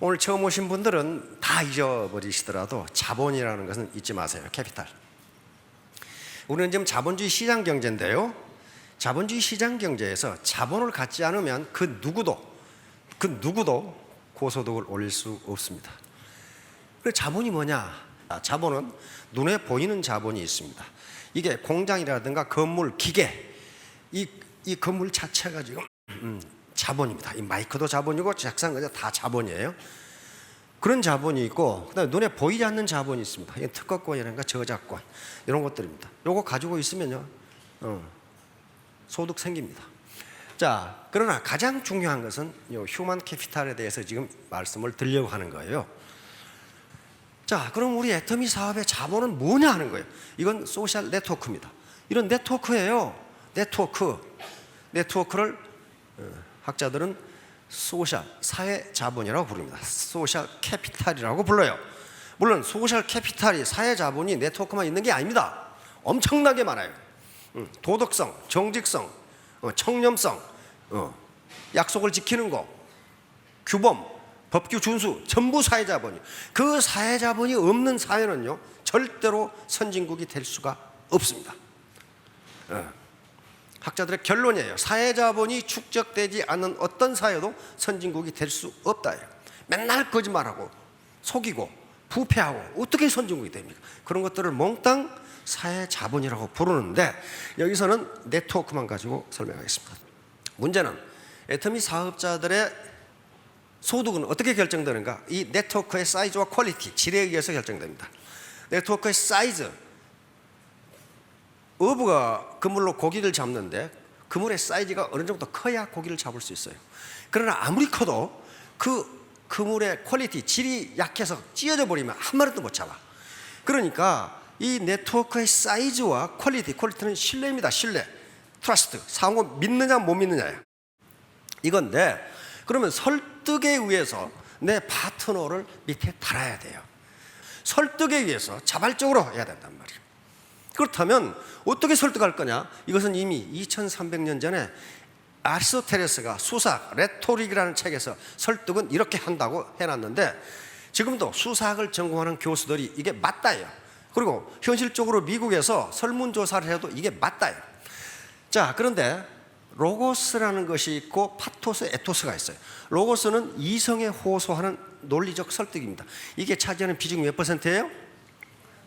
오늘 처음 오신 분들은 다 잊어버리시더라도 자본이라는 것은 잊지 마세요. 캐피탈. 우리는 지금 자본주의 시장 경제인데요, 자본주의 시장 경제에서 자본을 갖지 않으면 그 누구도 고소득을 올릴 수 없습니다. 그래서 자본이 뭐냐? 자본은 눈에 보이는 자본이 있습니다. 이게 공장이라든가 건물, 기계, 이 건물 자체가 지금 자본입니다. 이 마이크도 자본이고 작상가자 다 자본이에요. 그런 자본이 있고, 그다음에 눈에 보이지 않는 자본이 있습니다. 특허권이라든가 저작권 이런 것들입니다. 요거 가지고 있으면요 소득 생깁니다. 자, 그러나 가장 중요한 것은 요 휴먼 캐피탈에 대해서 지금 말씀을 드리려고 하는 거예요. 자, 그럼 우리 애터미 사업의 자본은 뭐냐 하는 거예요. 이건 소셜 네트워크입니다. 이런 네트워크예요. 네트워크를 학자들은 소셜, 사회 자본이라고 부릅니다. 소셜 캐피탈이라고 불러요. 물론 소셜 캐피탈이, 사회 자본이 네트워크만 있는 게 아닙니다. 엄청나게 많아요. 도덕성, 정직성, 청렴성, 약속을 지키는 거, 규범, 법규 준수, 전부 사회 자본이. 그 사회 자본이 없는 사회는요 절대로 선진국이 될 수가 없습니다. 학자들의 결론이에요. 사회 자본이 축적되지 않는 어떤 사회도 선진국이 될 수 없다. 맨날 거짓말하고 속이고 부패하고 어떻게 선진국이 됩니까? 그런 것들을 몽땅 사회 자본이라고 부르는데, 여기서는 네트워크만 가지고 설명하겠습니다. 문제는 애터미 사업자들의 소득은 어떻게 결정되는가? 이 네트워크의 사이즈와 퀄리티, 질에 의해서 결정됩니다. 네트워크의 사이즈, 어부가 그물로 고기를 잡는데 그물의 사이즈가 어느 정도 커야 고기를 잡을 수 있어요. 그러나 아무리 커도 그 그물의 퀄리티, 질이 약해서 찢어져 버리면 한 마리도 못 잡아. 그러니까 이 네트워크의 사이즈와 퀄리티는 신뢰입니다. 신뢰, 트러스트, 상호 믿느냐 못 믿느냐예요. 이건데, 그러면 설득에 의해서 내 파트너를 밑에 달아야 돼요. 설득에 의해서 자발적으로 해야 된단 말이에요. 그렇다면 어떻게 설득할 거냐? 이것은 이미 2300년 전에 아리스토텔레스가 수사학, 레토릭이라는 책에서 설득은 이렇게 한다고 해놨는데, 지금도 수사학을 전공하는 교수들이 이게 맞다예요. 그리고 현실적으로 미국에서 설문조사를 해도 이게 맞다예요. 자, 그런데 로고스라는 것이 있고 파토스, 에토스가 있어요. 로고스는 이성에 호소하는 논리적 설득입니다. 이게 차지하는 비중이 몇 %예요?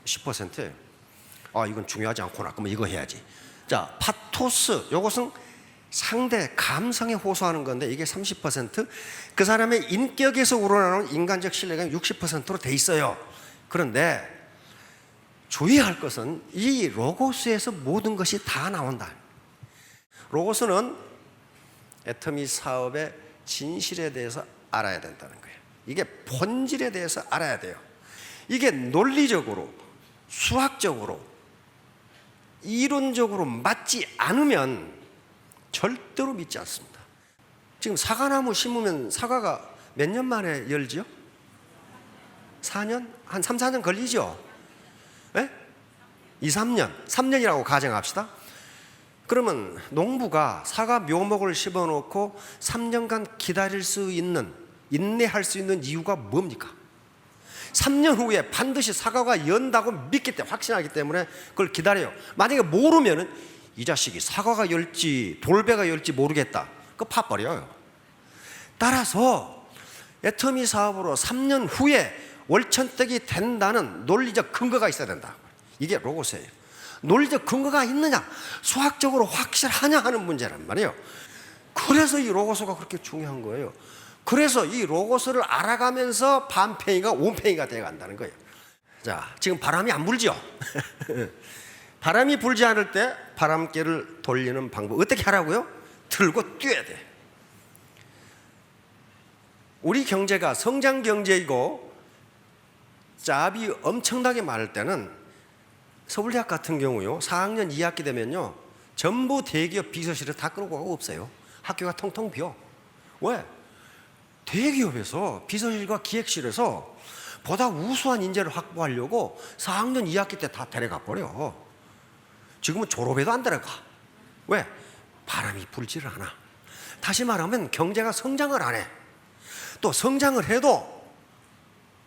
10%예요. 이건 중요하지 않구나. 그러면 이거 해야지. 자, 파토스, 이것은 상대 감성에 호소하는 건데 이게 30%, 그 사람의 인격에서 우러나오는 인간적 신뢰가 60%로 돼 있어요. 그런데 주의할 것은 이 로고스에서 모든 것이 다 나온다. 로고스는 애터미 사업의 진실에 대해서 알아야 된다는 거예요. 이게 본질에 대해서 알아야 돼요. 이게 논리적으로, 수학적으로, 이론적으로 맞지 않으면 절대로 믿지 않습니다. 지금 사과나무 심으면 사과가 몇 년 만에 열지요? 4년? 한 3, 4년 걸리죠? 네? 2, 3년, 3년이라고 가정합시다. 그러면 농부가 사과 묘목을 심어놓고 3년간 기다릴 수 있는, 인내할 수 있는 이유가 뭡니까? 3년 후에 반드시 사과가 연다고 믿기 때문에, 확신하기 때문에 그걸 기다려요. 만약에 모르면은 이 자식이 사과가 열지 돌배가 열지 모르겠다, 그거 파버려요. 따라서 애터미 사업으로 3년 후에 월천떡이 된다는 논리적 근거가 있어야 된다. 이게 로고스예요. 논리적 근거가 있느냐, 수학적으로 확실하냐 하는 문제란 말이에요. 그래서 이 로고스가 그렇게 중요한 거예요. 그래서 이 로고스를 알아가면서 반팽이가 온팽이가 되어간다는 거예요. 자, 지금 바람이 안 불죠? 바람이 불지 않을 때 바람개를 돌리는 방법 어떻게 하라고요? 들고 뛰어야 돼. 우리 경제가 성장 경제이고 짭이 엄청나게 많을 때는 서울대학 같은 경우요, 4학년 2학기 되면요 전부 대기업 비서실에 다 끌고 가고 없어요. 학교가 텅텅 비어. 왜? 대기업에서 비서실과 기획실에서 보다 우수한 인재를 확보하려고 4학년 2학기 때 다 데려가 버려. 지금은 졸업해도 안 데려가. 왜? 바람이 불지를 않아. 다시 말하면 경제가 성장을 안 해. 또 성장을 해도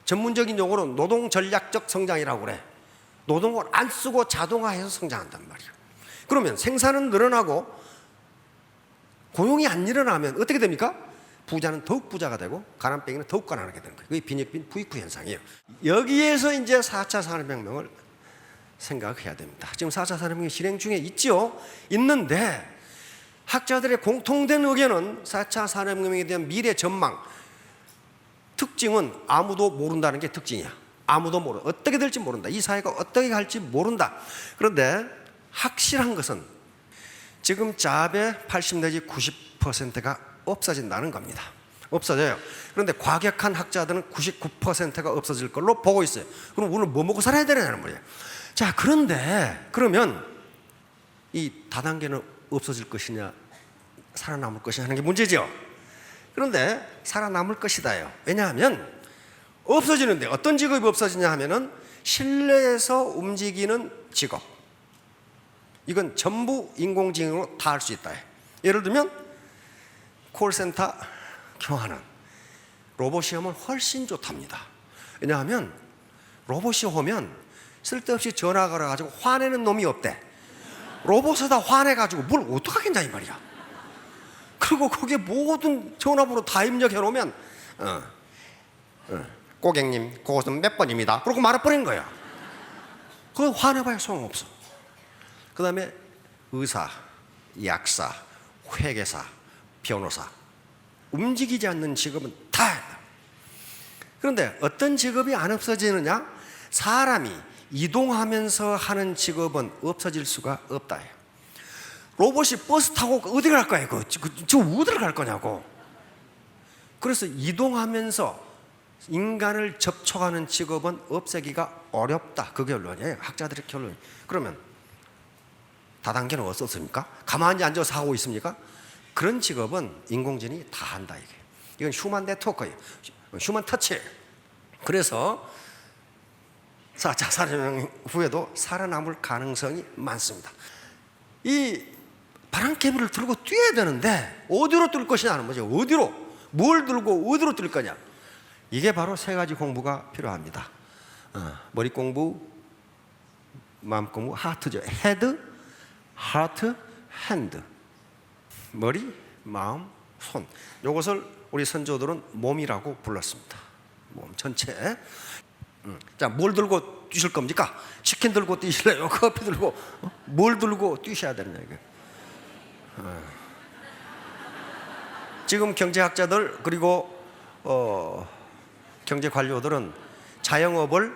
전문적인 용어로 노동 전략적 성장이라고 그래. 노동을 안 쓰고 자동화해서 성장한단 말이야. 그러면 생산은 늘어나고 고용이 안 일어나면 어떻게 됩니까? 부자는 더욱 부자가 되고 가난뱅이는 더욱 가난하게 되는 거예요. 그게 빈익빈 부익부 현상이에요. 여기에서 이제 4차 산업혁명을 생각해야 됩니다. 지금 4차 산업혁명 실행 중에 있죠. 있는데 학자들의 공통된 의견은 4차 산업혁명에 대한 미래 전망 특징은 아무도 모른다는 게 특징이야. 아무도 모르. 어떻게 될지 모른다. 이 사회가 어떻게 갈지 모른다. 그런데 확실한 것은 지금 잡의 80 내지 90%가 없어진다는 겁니다. 없어져요. 그런데 과격한 학자들은 99%가 없어질 걸로 보고 있어요. 그럼 우리는 뭐 먹고 살아야 되냐는 거예요. 자, 그런데 그러면 이 다단계는 없어질 것이냐 살아남을 것이냐 하는 게 문제죠. 그런데 살아남을 것이다요. 왜냐하면 없어지는데 어떤 직업이 없어지냐 하면은 실내에서 움직이는 직업. 이건 전부 인공지능으로 다 할 수 있다. 예를 들면 콜센터 교환은 로봇이 하면 훨씬 좋답니다. 왜냐하면 로봇이 오면 쓸데없이 전화 걸어가지고 화내는 놈이 없대. 로봇에다 화내가지고 뭘 어떡하겠냐 이 말이야. 그리고 거기에 모든 전화번호 다 입력해 놓으면 고객님 그것은 몇 번입니다. 그러고 말아버리는 거야. 그거 화내봐야 소용없어. 그 다음에 의사, 약사, 회계사, 변호사 움직이지 않는 직업은 다 한다. 그런데 어떤 직업이 안 없어지느냐? 사람이 이동하면서 하는 직업은 없어질 수가 없다. 로봇이 버스 타고 어디 갈 거야? 지금 어디를 갈 거냐고. 그래서 이동하면서 인간을 접촉하는 직업은 없애기가 어렵다. 그 결론이에요. 학자들의 결론. 그러면 다단계는 어떻습니까? 가만히 앉아서 하고 있습니까? 그런 직업은 인공지능이 다 한다. 이건 휴먼 네트워크예요. 휴먼 터치. 그래서 4차 산업혁명 후에도 살아남을 가능성이 많습니다. 이 바람개비를 들고 뛰어야 되는데 어디로 뛸 것이냐 하는 거죠. 어디로? 뭘 들고 어디로 뛸 거냐. 이게 바로 세 가지 공부가 필요합니다. 머리 공부, 마음 공부, 하트죠. 헤드, 하트, 핸드. 머리, 마음, 손. 이것을 우리 선조들은 몸이라고 불렀습니다. 몸 전체. 자, 뭘 들고 뛰실 겁니까? 치킨 들고 뛰실래요? 커피 들고? 뭘 들고 뛰셔야 되느냐 이게. 지금 경제학자들 그리고 경제 관료들은 자영업을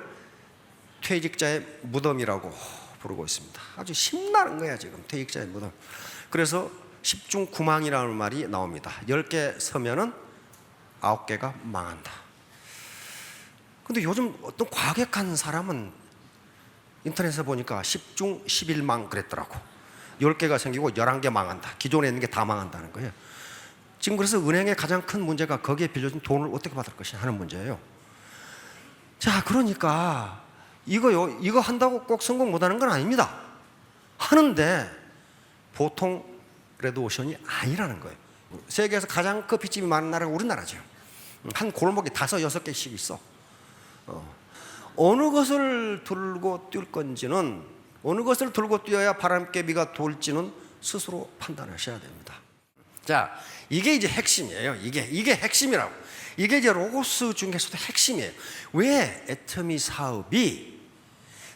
퇴직자의 무덤이라고 부르고 있습니다. 아주 심나는 거야 지금 퇴직자의 무덤. 그래서 10중 9망이라는 말이 나옵니다. 10개 서면은 9개가 망한다. 근데 요즘 어떤 과격한 사람은 인터넷에 보니까 10중 11망 그랬더라고. 10개가 생기고 11개 망한다. 기존에 있는 게 다 망한다는 거예요. 지금 그래서 은행의 가장 큰 문제가 거기에 빌려준 돈을 어떻게 받을 것이냐 하는 문제예요. 자, 그러니까 이거 한다고 꼭 성공 못하는 건 아닙니다. 하는데 보통 레드오션이 아니라는 거예요. 세계에서 가장 커피집이 많은 나라가 우리나라죠. 한 골목에 5, 6개씩 있어. 어느 것을 들고 뛸 건지는, 어느 것을 들고 뛰어야 바람개비가 돌지는 스스로 판단하셔야 됩니다. 자, 이게 이제 핵심이에요. 이게 핵심이라고. 이게 이제 로고스 중에서도 핵심이에요. 왜 애터미 사업이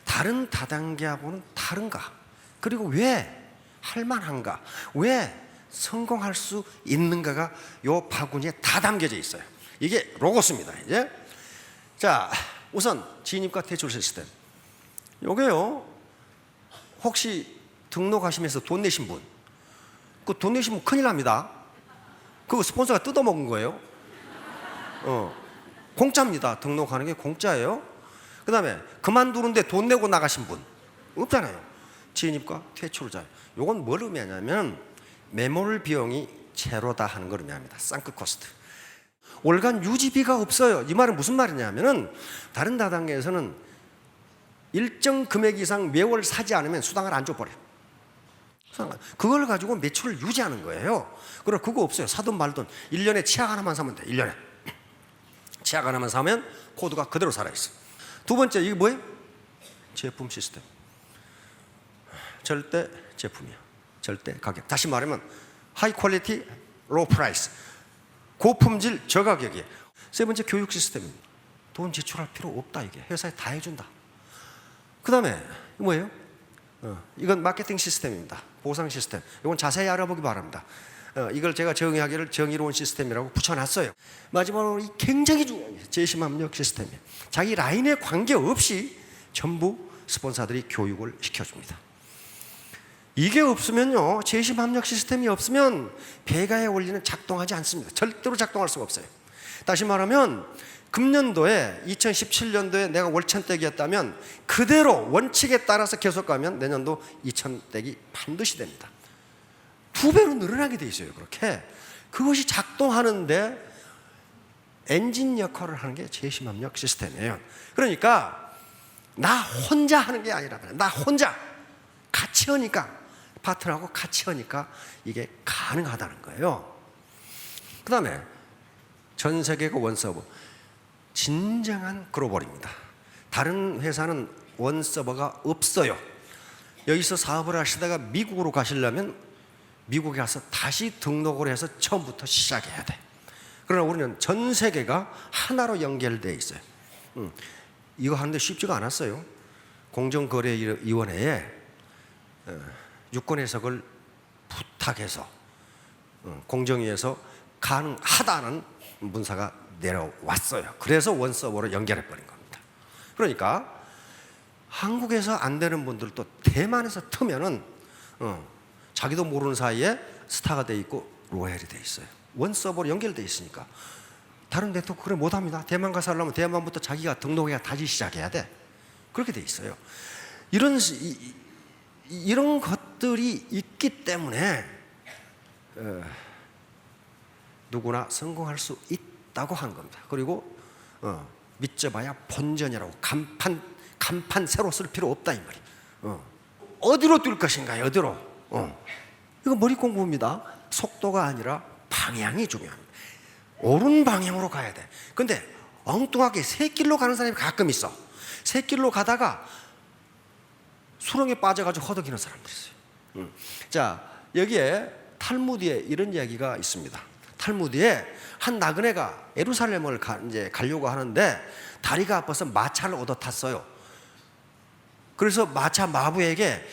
다른 다단계하고는 다른가? 그리고 왜 할만한가? 왜 성공할 수 있는가가 요 바구니에 다 담겨져 있어요. 이게 로고스입니다. 이제 자, 우선 진입과 퇴출 시스템. 요게요. 혹시 등록하시면서 돈 내신 분, 그 돈 내시면 큰일 납니다. 그거 스폰서가 뜯어먹은 거예요. 공짜입니다. 등록하는 게 공짜예요. 그 다음에 그만두는데 돈 내고 나가신 분 없잖아요. 진입과 퇴출자. 요건 뭘 의미하냐면 매몰 비용이 제로다 하는 걸 의미합니다. 상크 코스트. 월간 유지비가 없어요. 이 말은 무슨 말이냐면은 다른 다단계에서는 일정 금액 이상 매월 사지 않으면 수당을 안 줘버려요. 그걸 가지고 매출을 유지하는 거예요. 그리고 그거 없어요. 사돈 말돈 1년에 치약 하나만 사면 돼. 1년에. 제약 하나만 사면 코드가 그대로 살아있어. 두 번째, 이게 뭐예요? 제품 시스템. 절대 제품이야. 절대 가격. 다시 말하면 하이 퀄리티, 로우 프라이스. 고품질, 저가격이에요. 세 번째, 교육 시스템입니다. 돈 지출할 필요 없다. 이게 회사에 다 해준다. 그 다음에 뭐예요? 이건 마케팅 시스템입니다. 보상 시스템. 이건 자세히 알아보기 바랍니다. 이걸 제가 정의하기를 정의로운 시스템이라고 붙여놨어요. 마지막으로 이 굉장히 중요한 제심압력 시스템이에요. 자기 라인에 관계없이 전부 스폰서들이 교육을 시켜줍니다. 이게 없으면요, 제심압력 시스템이 없으면 배가의 원리는 작동하지 않습니다. 절대로 작동할 수가 없어요. 다시 말하면 금년도에 2017년도에 내가 월천댁이었다면 그대로 원칙에 따라서 계속 가면 내년도 2000댁이 반드시 됩니다. 2배로 늘어나게 돼 있어요. 그렇게 그것이 작동하는데 엔진 역할을 하는 게 제심압력 시스템이에요. 그러니까 나 혼자 하는 게 아니라 나 혼자 같이 하니까, 파트너하고 같이 하니까 이게 가능하다는 거예요. 그 다음에 전 세계가 원서버, 진정한 글로벌입니다. 다른 회사는 원서버가 없어요. 여기서 사업을 하시다가 미국으로 가시려면 미국에 가서 다시 등록을 해서 처음부터 시작해야 돼. 그러나 우리는 전 세계가 하나로 연결되어 있어요. 이거 하는데 쉽지가 않았어요. 공정거래위원회에 유권 해석을 부탁해서 공정위에서 가능하다는 문서가 내려왔어요. 그래서 원서버로 연결해버린 겁니다. 그러니까 한국에서 안 되는 분들도 대만에서 트면은 자기도 모르는 사이에 스타가 돼 있고 로얄이 돼 있어요. 원서버로 연결돼 있으니까 다른 데도 그래 못합니다. 대만 가서 하려면 대만부터 자기가 등록해야 다시 시작해야 돼. 그렇게 돼 있어요. 이런 것들이 있기 때문에 누구나 성공할 수 있다고 한 겁니다. 그리고 믿져봐야 본전이라고 간판 새로 쓸 필요 없다 이 말이에요. 어디로 뛸 것인가요? 어디로? 이거 머리 공부입니다. 속도가 아니라 방향이 중요합니다. 옳은 방향으로 가야 돼. 근데 엉뚱하게 새길로 가는 사람이 가끔 있어. 새길로 가다가 수렁에 빠져가지고 허덕이는 사람들이 있어요. 자, 여기에 탈무드에 이런 이야기가 있습니다. 탈무드에 한 나그네가 예루살렘을 이제 가려고 하는데 다리가 아파서 마차를 얻어 탔어요. 그래서 마차 마부에게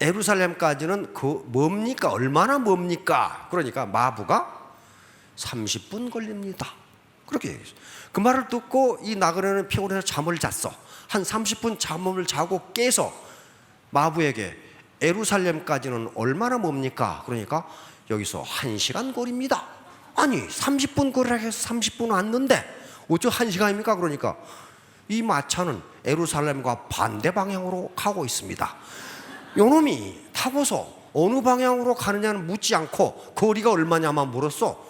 예루살렘까지는 뭡니까? 얼마나 뭡니까? 그러니까 마부가 30분 걸립니다. 그렇게 얘기했어요. 그 말을 듣고 이 나그네는 피곤해서 잠을 잤어. 한 30분 잠을 자고 깨서 마부에게 예루살렘까지는 얼마나 뭡니까? 그러니까 여기서 1시간 거리입니다. 아니 30분 거리라 해서 30분 왔는데 어쩌 1시간입니까? 그러니까 이 마차는 예루살렘과 반대 방향으로 가고 있습니다. 요놈이 타고서 어느 방향으로 가느냐는 묻지 않고 거리가 얼마냐만 물었어.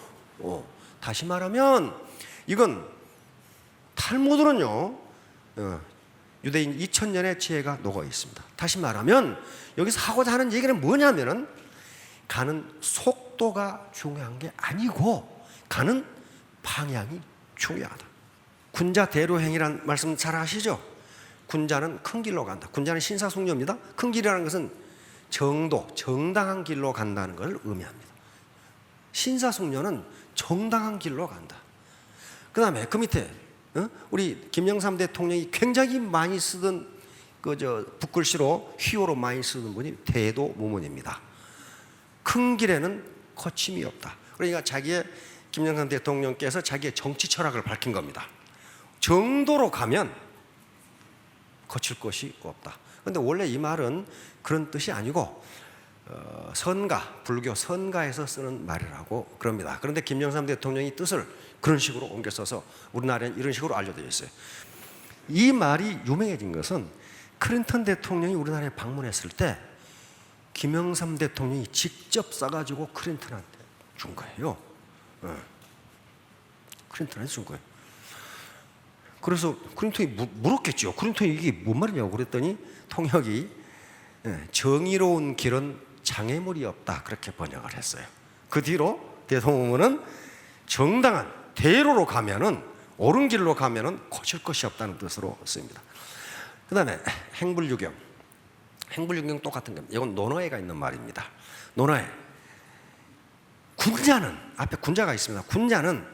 다시 말하면 이건 탈무드는요 유대인 2000년의 지혜가 녹아 있습니다. 다시 말하면 여기서 하고자 하는 얘기는 뭐냐면은 가는 속도가 중요한 게 아니고 가는 방향이 중요하다. 군자 대로행이란 말씀 잘 아시죠? 군자는 큰 길로 간다. 군자는 신사숙녀입니다. 큰 길이라는 것은 정도, 정당한 길로 간다는 걸 의미합니다. 신사숙녀는 정당한 길로 간다. 그 다음에 그 밑에 우리 김영삼 대통령이 굉장히 많이 쓰던 붓글씨로 휘호로 많이 쓰던 분이 대도무문입니다. 큰 길에는 거침이 없다. 그러니까 김영삼 대통령께서 자기의 정치 철학을 밝힌 겁니다. 정도로 가면 거칠 것이 없다. 그런데 원래 이 말은 그런 뜻이 아니고 선가, 불교 선가에서 쓰는 말이라고 그럽니다. 그런데 김영삼 대통령이 뜻을 그런 식으로 옮겨 써서 우리나라는 이런 식으로 알려져 있어요. 이 말이 유명해진 것은 클린턴 대통령이 우리나라에 방문했을 때 김영삼 대통령이 직접 싸가지고 클린턴한테 준 거예요. 클린턴한테 준 거예요. 그래서 클린턴이 물었겠죠. 클린턴이 이게 뭔 말이냐고 그랬더니 통역이 정의로운 길은 장애물이 없다 그렇게 번역을 했어요. 그 뒤로 대통령은 정당한 대로로 가면은 옳은 길로 가면은 고칠 것이 없다는 뜻으로 쓰입니다. 그 다음에 행불유경. 행불유경 똑같은 겁니다. 이건 논어에가 있는 말입니다. 논어에 군자는, 앞에 군자가 있습니다. 군자는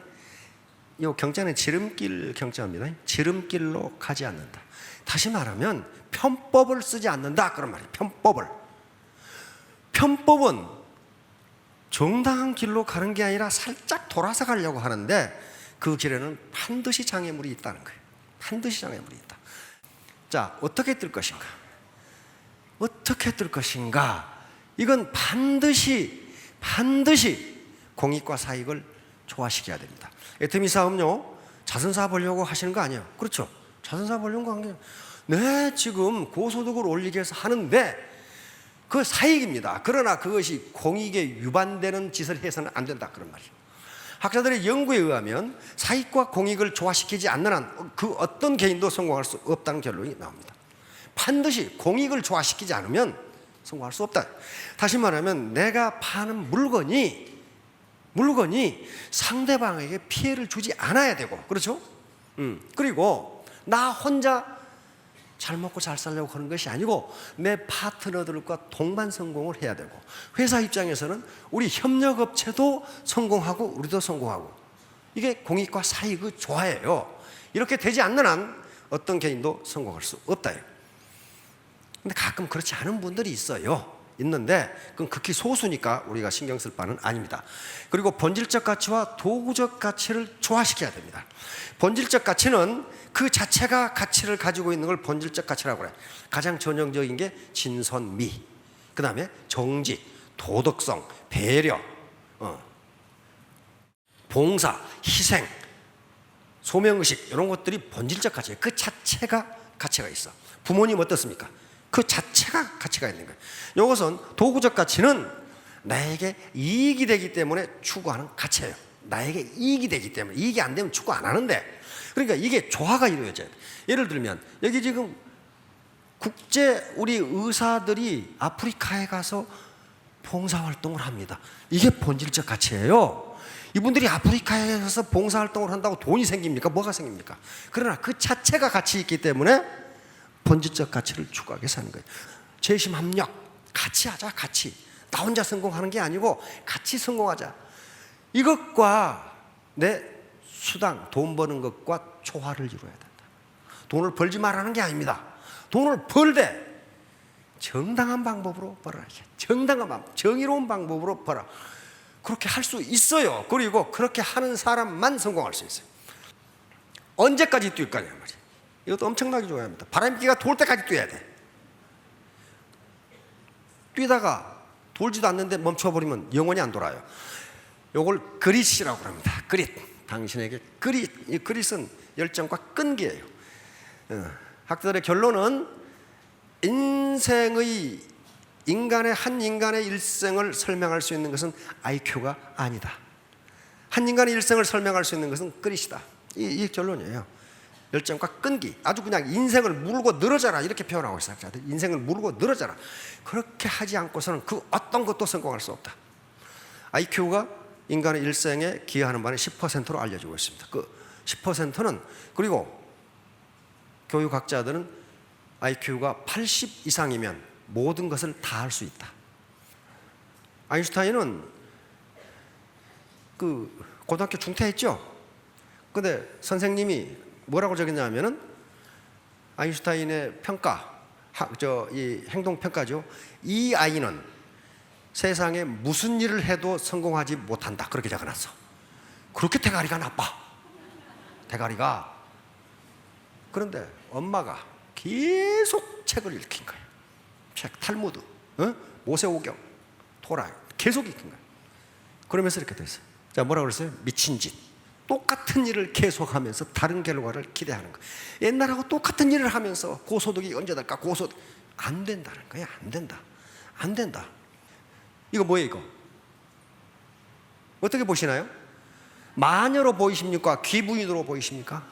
이 경자는 지름길 경자입니다. 지름길로 가지 않는다. 다시 말하면 편법을 쓰지 않는다 그런 말이에요. 편법은 정당한 길로 가는 게 아니라 살짝 돌아서 가려고 하는데 그 길에는 반드시 장애물이 있다는 거예요. 반드시 장애물이 있다. 자, 어떻게 뜰 것인가? 어떻게 뜰 것인가? 이건 반드시 공익과 사익을 조화시켜야 됩니다. 애터미 사업요, 자선사업 하려고 하시는 거 아니에요. 그렇죠? 자선사업 하려고 하는 게 네, 지금 고소득을 올리기 위해서 하는데 그 사익입니다. 그러나 그것이 공익에 위반되는 짓을 해서는 안 된다 그런 말이에요. 학자들의 연구에 의하면 사익과 공익을 조화시키지 않는 한 그 어떤 개인도 성공할 수 없다는 결론이 나옵니다. 반드시 공익을 조화시키지 않으면 성공할 수 없다. 다시 말하면 내가 파는 물건이 상대방에게 피해를 주지 않아야 되고, 그렇죠? 그리고 나 혼자 잘 먹고 잘 살려고 하는 것이 아니고 내 파트너들과 동반 성공을 해야 되고, 회사 입장에서는 우리 협력업체도 성공하고 우리도 성공하고, 이게 공익과 사익의 조화예요. 이렇게 되지 않는 한 어떤 개인도 성공할 수 없다. 근데 가끔 그렇지 않은 분들이 있는데 그건 극히 소수니까 우리가 신경 쓸 바는 아닙니다. 그리고 본질적 가치와 도구적 가치를 조화시켜야 됩니다. 본질적 가치는 그 자체가 가치를 가지고 있는 걸 본질적 가치라고 그래요. 가장 전형적인 게 진선미, 그 다음에 정직, 도덕성, 배려, 봉사, 희생, 소명의식, 이런 것들이 본질적 가치예요. 그 자체가 가치가 있어. 부모님 어떻습니까? 그 자체가 가치가 있는 거예요. 이것은 도구적 가치는 나에게 이익이 되기 때문에 추구하는 가치예요. 나에게 이익이 되기 때문에. 이익이 안 되면 추구 안 하는데, 그러니까 이게 조화가 이루어져야 돼. 예를 들면 여기 지금 국제 우리 의사들이 아프리카에 가서 봉사활동을 합니다. 이게 본질적 가치예요. 이분들이 아프리카에 가서 봉사활동을 한다고 돈이 생깁니까? 뭐가 생깁니까? 그러나 그 자체가 가치 있기 때문에 본질적 가치를 추구하게 사는 거예요. 재심 합력, 같이 하자, 같이. 나 혼자 성공하는 게 아니고 같이 성공하자. 이것과 내 수당, 돈 버는 것과 조화를 이루어야 된다. 돈을 벌지 말라는 게 아닙니다. 돈을 벌되 정당한 방법으로 벌어라. 정당한 방법, 정의로운 방법으로 벌어. 그렇게 할 수 있어요. 그리고 그렇게 하는 사람만 성공할 수 있어요. 언제까지 뛸 거냐 말이에요. 이것도 엄청나게 좋아야 합니다. 바람기가 돌 때까지 뛰어야 돼. 뛰다가 돌지도 않는데 멈춰버리면 영원히 안 돌아요. 이걸 그릿이라고 합니다. 그릿. 당신에게 그릿. 이 그릿은 열정과 끈기예요. 학자들의 결론은 한 인간의 일생을 설명할 수 있는 것은 IQ가 아니다. 한 인간의 일생을 설명할 수 있는 것은 그릿이다. 이 결론이에요. 열정과 끈기. 아주 그냥 인생을 물고 늘어져라 이렇게 표현하고 있어요. 인생을 물고 늘어져라. 그렇게 하지 않고서는 그 어떤 것도 성공할 수 없다. IQ가 인간의 일생에 기여하는 바는 10%로 알려지고 있습니다. 그 10%는, 그리고 교육학자들은 IQ가 80 이상이면 모든 것을 다 할 수 있다. 아인슈타인은 그 고등학교 중퇴했죠. 근데 선생님이 뭐라고 적였냐면은 아인슈타인의 평가, 이 행동 평가죠. 이 아이는 세상에 무슨 일을 해도 성공하지 못한다. 그렇게 적어놨어. 그렇게 대가리가 나빠. 대가리가. 그런데 엄마가 계속 책을 읽힌 거예요. 책, 탈무드, 모세오경, 토라 계속 읽힌 거예요. 그러면서 이렇게 됐어요. 자, 뭐라고 그랬어요? 미친 짓. 똑같은 일을 계속하면서 다른 결과를 기대하는 거예요. 옛날하고 똑같은 일을 하면서 고소득이 언제 될까? 고소득. 안 된다는 거야. 안 된다. 안 된다. 이거 뭐예요, 이거? 어떻게 보시나요? 마녀로 보이십니까? 귀부인으로 보이십니까?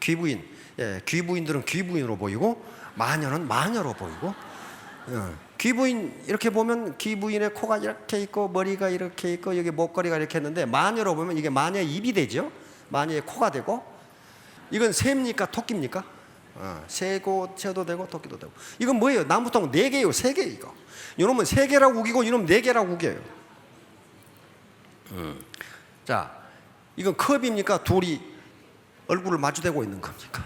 귀부인. 예, 귀부인들은 귀부인으로 보이고 마녀는 마녀로 보이고, 귀부인 이렇게 보면 귀부인의 코가 이렇게 있고 머리가 이렇게 있고 여기 목걸이가 이렇게 했는데, 마녀로 보면 이게 마녀의 입이 되죠. 마녀의 코가 되고, 이건 새입니까 토끼입니까? 새고 새도 되고 토끼도 되고. 이건 뭐예요? 나무통 4개예요 3개. 이거 이놈은 3개라고 우기고 이놈은 4개라고 우겨요. 자, 이건 컵입니까? 둘이 얼굴을 마주대고 있는 겁니까?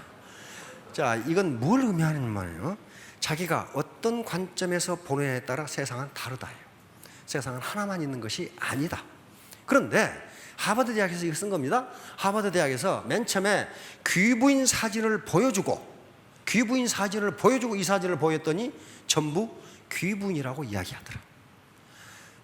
자, 이건 뭘 의미하는 말이에요? 자기가 어떤 관점에서 보느냐에 따라 세상은 다르다예요. 세상은 하나만 있는 것이 아니다. 그런데 하버드 대학에서 이거 쓴 겁니다. 하버드 대학에서 맨 처음에 귀부인 사진을 보여주고 이 사진을 보였더니 전부 귀부인이라고 이야기하더라.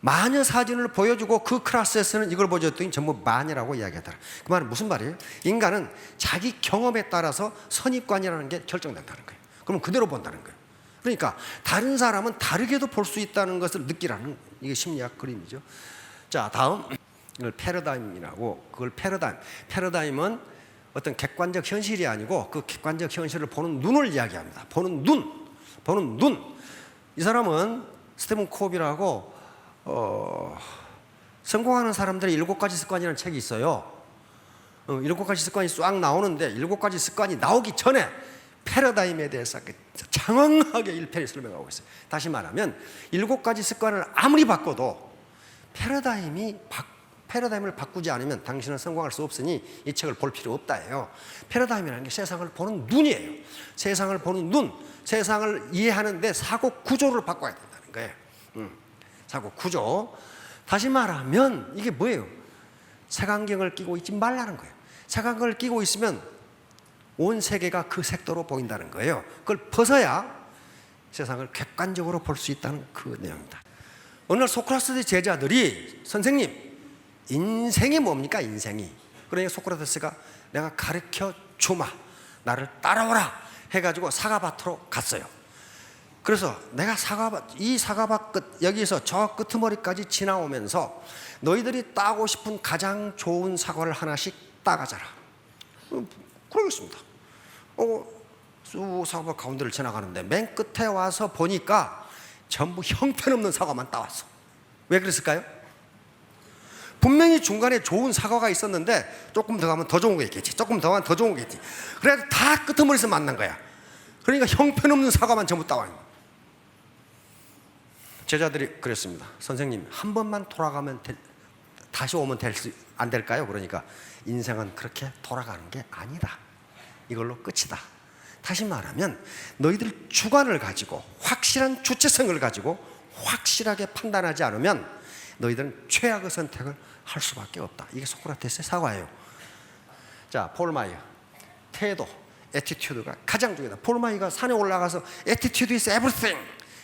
마녀 사진을 보여주고 그 클래스에서는 이걸 보여줬더니 전부 마녀라고 이야기하더라. 그 말은 무슨 말이에요? 인간은 자기 경험에 따라서 선입관이라는 게 결정된다는 거예요. 그럼 그대로 본다는 거예요. 그러니까 다른 사람은 다르게도 볼 수 있다는 것을 느끼라는, 이게 심리학 그림이죠. 자, 다음 이걸 패러다임이라고. 그걸 패러다임은 어떤 객관적 현실이 아니고 그 객관적 현실을 보는 눈을 이야기합니다. 보는 눈. 이 사람은 스티븐 코비라고 성공하는 사람들의 7가지 습관이라는 책이 있어요. 7가지 습관이 쫙 나오는데 7가지 습관이 나오기 전에 패러다임에 대해서 장황하게 일편에 설명하고 있어요. 다시 말하면 7가지 습관을 아무리 바꿔도 패러다임을 바꾸지 않으면 당신은 성공할 수 없으니 이 책을 볼 필요 없다예요. 패러다임이라는 게 세상을 보는 눈이에요. 세상을 보는 눈, 세상을 이해하는데 사고 구조를 바꿔야 된다는 거예요. 사고 구조. 다시 말하면 이게 뭐예요? 색안경을 끼고 있지 말라는 거예요. 색안경을 끼고 있으면 온 세계가 그 색도로 보인다는 거예요. 그걸 벗어야 세상을 객관적으로 볼 수 있다는 그 내용입니다. 어느 날 소크라테스의 제자들이, 선생님, 인생이 뭡니까? 인생이. 그러니까 소크라테스가 내가 가르쳐 주마, 나를 따라오라 해가지고 사과밭으로 갔어요. 그래서 내가 이 사과밭 끝, 여기서 저 끄트머리까지 지나오면서 너희들이 따고 싶은 가장 좋은 사과를 하나씩 따가자라. 그러겠습니다. 쑥 사과밭 가운데를 지나가는데 맨 끝에 와서 보니까 전부 형편없는 사과만 따왔어. 왜 그랬을까요? 분명히 중간에 좋은 사과가 있었는데 조금 더 가면 더 좋은 거 있겠지, 조금 더 가면 더 좋은 거 있겠지. 그래서 다 끄트머리에서 만난 거야. 그러니까 형편없는 사과만 전부 따와 있는 거야. 제자들이 그랬습니다. 선생님, 한 번만 돌아가면 다시 오면 안 될까요? 그러니까 인생은 그렇게 돌아가는 게 아니다. 이걸로 끝이다. 다시 말하면 너희들 주관을 가지고 확실한 주체성을 가지고 확실하게 판단하지 않으면 너희들은 최악의 선택을 할 수밖에 없다. 이게 소크라테스의 사과예요. 자, 폴 마이어. 태도, 애티튜드가 가장 중요하다. 폴 마이어가 산에 올라가서 Attitude is everything.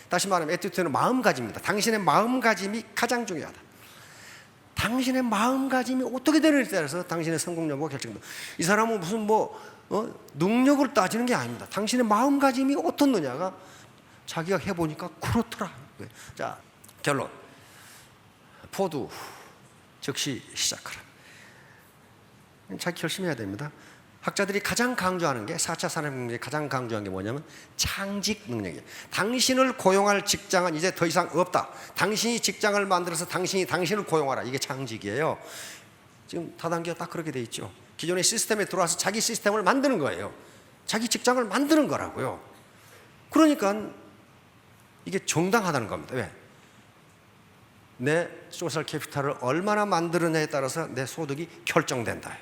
다시 말하면 애티튜드는 마음가짐입니다. 당신의 마음가짐이 가장 중요하다. 당신의 마음가짐이 어떻게 되느냐에 따라서 당신의 성공 여부가 결정된다. 이 사람은 무슨 능력을 따지는 게 아닙니다. 당신의 마음가짐이 어떻느냐가 자기가 해보니까 그렇더라. 자, 결론. 포두 즉시 시작하라. 자기 결심해야 됩니다. 학자들이 가장 강조하는 게, 4차 산업혁명이 가장 강조한 게 뭐냐면 창직 능력이에요. 당신을 고용할 직장은 이제 더 이상 없다. 당신이 직장을 만들어서 당신을 고용하라. 이게 창직이에요. 지금 다단계가 딱 그렇게 돼 있죠. 기존의 시스템에 들어와서 자기 시스템을 만드는 거예요. 자기 직장을 만드는 거라고요. 그러니까 이게 정당하다는 겁니다. 왜? 내 소셜 캐피탈을 얼마나 만드느냐에 따라서 내 소득이 결정된다.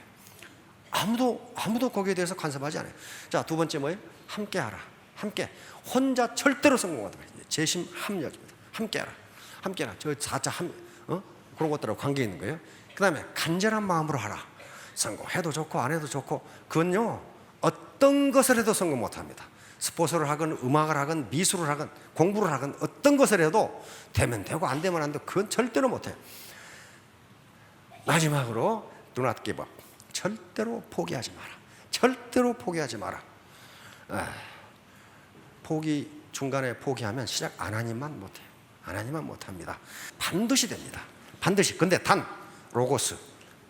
아무도 거기에 대해서 간섭하지 않아요. 자, 두 번째 뭐예요? 함께하라. 함께. 혼자 절대로 성공하다. 재심 합력입니다. 함께하라. 저 4차 그런 것들하고 관계 있는 거예요. 그 다음에 간절한 마음으로 하라. 성공해도 좋고 안 해도 좋고, 그건요 어떤 것을 해도 성공 못합니다. 스포츠를 하건 음악을 하건 미술을 하건 공부를 하건 어떤 것을 해도 되면 되고 안 되면 안 되고 그건 절대로 못해요. 마지막으로 do not give up. 절대로 포기하지 마라. 절대로 포기하지 마라. 중간에 포기하면 시작 안 하니만 못해요. 안 하니만 못합니다. 반드시 됩니다. 반드시. 근데 단 로고스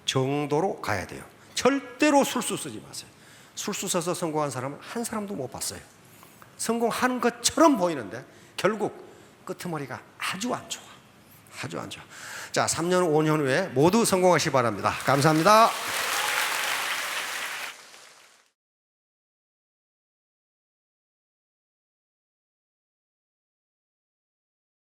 정도로 가야 돼요. 절대로 술수 쓰지 마세요. 술수 써서 성공한 사람은 한 사람도 못 봤어요. 성공하는 것처럼 보이는데 결국 끄트머리가 아주 안 좋아. 아주 안 좋아. 자, 3년 5년 후에 모두 성공하시기 바랍니다. 감사합니다.